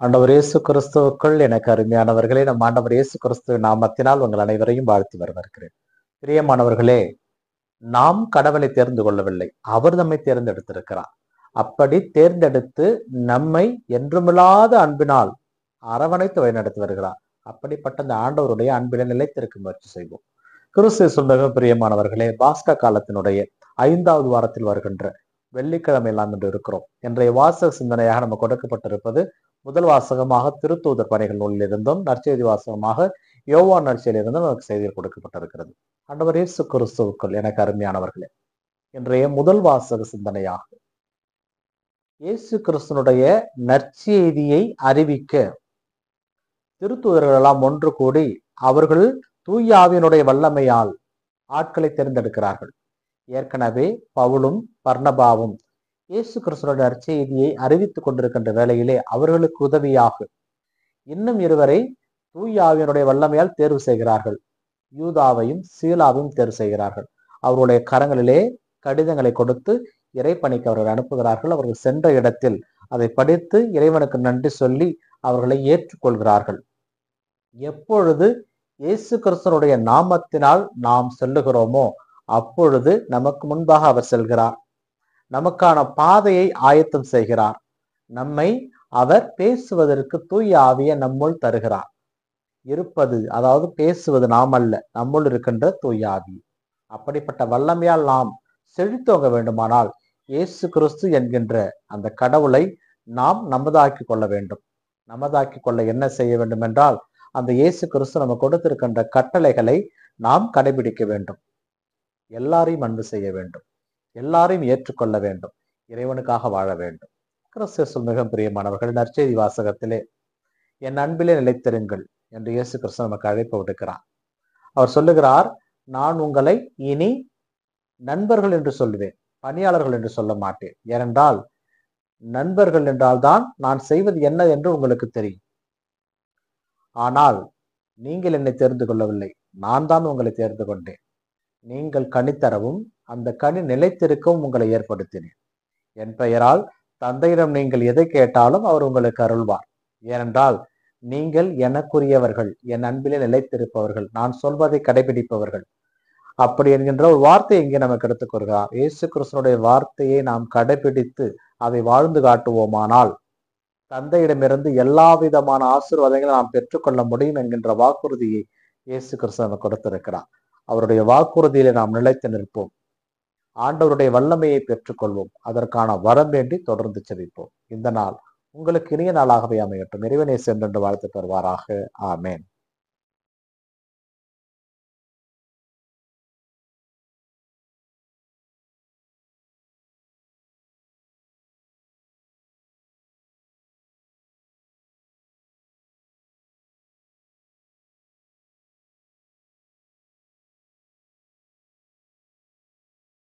ஆண்டவர் இயேசு கிறிஸ்துவுக்குள் எனக்கு அருமையானவர்களே, நம் ஆண்டவர் இயேசு கிறிஸ்துவின் நாமத்தினால் உங்கள் அனைவரையும் வாழ்த்தி வரவேற்கிறேன். பிரியமானவர்களே, நாம் கடவுளை தேர்ந்து கொள்ளவில்லை, அவர் நம்மை தேர்ந்தெடுத்திருக்கிறார். அப்படி தேர்ந்தெடுத்து நம்மை என்றுமில்லாத அன்பினால் அரவணைத்து வழிநடத்தி வருகிறார். அப்படிப்பட்ட அந்த ஆண்டவருடைய அன்பிலே நிலைத்திருக்க முயற்சி செய்வோம். கிறிஸ்து சொல்லுங்க பிரியமானவர்களே, பாஸ்கா காலத்தினுடைய 5வது வாரத்தில் வருகின்ற வெள்ளிக்கிழமை எல்லாம் என்று இருக்கிறோம். இன்றைய வாசக சிந்தனையாக நம்ம கொடுக்கப்பட்டிருப்பது முதல் வாசகமாக திருத்தூதர் பணிகள் நூலில் இருந்தும், நற்செய்தி வாசகமாக யோவான் நற்செய்தியிலிருந்தும் நமக்கு செய்திகள் கொடுக்கப்பட்டிருக்கிறது. ஆண்டவர் இயேசு கிறிஸ்துவுக்குள் எனக்கு அருமையானவர்களே, இன்றைய முதல் வாசக சிந்தனையாக இயேசு கிறிஸ்துனுடைய நற்செய்தியை அறிவிக்க திருத்தூதர்கள் எல்லாம் ஒன்று கூடி அவர்கள் தூய ஆவியினுடைய வல்லமையால் ஆட்களை தேர்ந்தெடுக்கிறார்கள். ஏற்கனவே பவுலும் பர்னபாவும் இயேசு கிறிஸ்துவினுடைய நற்செய்தியை அறிவித்துக் கொண்டிருக்கின்ற வேளையிலே அவர்களுக்கு உதவியாக இன்னும் இருவரை தூய ஆவியினுடைய வல்லமையால் தேர்வு செய்கிறார்கள். யூதாவையும் சீலாவையும் தேர்வு செய்கிறார்கள். அவருடைய கரங்களிலே கடிதங்களை கொடுத்து இறைப்பணிக்கு அவர்கள் அனுப்புகிறார்கள். அவர்கள் சென்ற இடத்தில் அதை படித்து இறைவனுக்கு நன்றி சொல்லி அவர்களை ஏற்றுக்கொள்கிறார்கள். எப்பொழுது இயேசு கிறிஸ்துவினுடைய நாமத்தினால் நாம் செல்லுகிறோமோ அப்பொழுது நமக்கு முன்பாக அவர் செல்கிறார். நமக்கான பாதையை ஆயத்தம் செய்கிறார். நம்மை அவர் பேசுவதற்கு தூய ஆவியை நம்முள் தருகிறார். இருப்பது, அதாவது பேசுவது நாம் அல்ல, நம்முள் இருக்கின்ற தூய ஆவி. அப்படிப்பட்ட வல்லமையால் நாம் செழித்தோங்க வேண்டுமானால் இயேசு கிறிஸ்து என்கின்ற அந்த கடவுளை நாம் நமதாக்கி கொள்ள வேண்டும். நமதாக்கி கொள்ள என்ன செய்ய வேண்டும் என்றால், அந்த இயேசு கிறிஸ்து நம்ம கொடுத்திருக்கின்ற கட்டளைகளை நாம் கடைபிடிக்க வேண்டும். எல்லாரையும் அன்பு செய்ய வேண்டும், எல்லாரையும் ஏற்றுக்கொள்ள வேண்டும், இறைவனுக்காக வாழ வேண்டும். கிறிஸ்து மிக பிரியமானவர்கள், நற்செய்தி வாசகத்திலே என் அன்பிலே நிலைத்திருங்கள் என்று இயேசு கிறிஸ்து நமக்கு அழைப்பு விடுக்கிறார். அவர் சொல்லுகிறார், நான் உங்களை இனி நண்பர்கள் என்று சொல்லுவேன், பணியாளர்கள் என்று சொல்ல மாட்டேன். ஏனென்றால் நண்பர்கள் என்றால் தான் நான் செய்வது என்ன என்று உங்களுக்கு தெரியும். ஆனால் நீங்கள் என்னை தேர்ந்து கொள்ளவில்லை, நான் தான் உங்களை தேர்ந்து கொண்டேன். நீங்கள் கனி தரவும் அந்த கனி நிலைத்திருக்கவும் உங்களை ஏற்படுத்தினேன். என் பெயரால் தந்தையிடம் நீங்கள் எதை கேட்டாலும் அவர் உங்களுக்கு அருள்வார். ஏனென்றால் நீங்கள் எனக்குரியவர்கள், என் அன்பிலே நிலைத்திருப்பவர்கள், நான் சொல்வதை கடைபிடிப்பவர்கள். அப்படி என்கின்ற ஒரு வார்த்தையை இங்கே நமக்கு எடுத்துக் கொள்கிறார். இயேசு கிறிஸ்துனுடைய வார்த்தையை நாம் கடைபிடித்து அதை வாழ்ந்து காட்டுவோமானால் தந்தையிடமிருந்து எல்லா விதமான ஆசீர்வாதங்களை நாம் பெற்றுக்கொள்ள முடியும் என்கின்ற வாக்குறுதியை இயேசு கிறிஸ்து நமக்கு கொடுத்திருக்கிறார். அவருடைய வாக்குறுதியிலே நாம் நிலைத்து நிற்போம். ஆண்டவருடைய வல்லமையை பெற்றுக்கொள்வோம். அதற்கான வரம் வேண்டி தொடர்ந்து செபிப்போம். இந்த நாள் உங்களுக்கு இனிய நாளாகவே அமையட்டும். இறைவனை சென்று வாழ்த்து பெறுவாராக. ஆமேன்.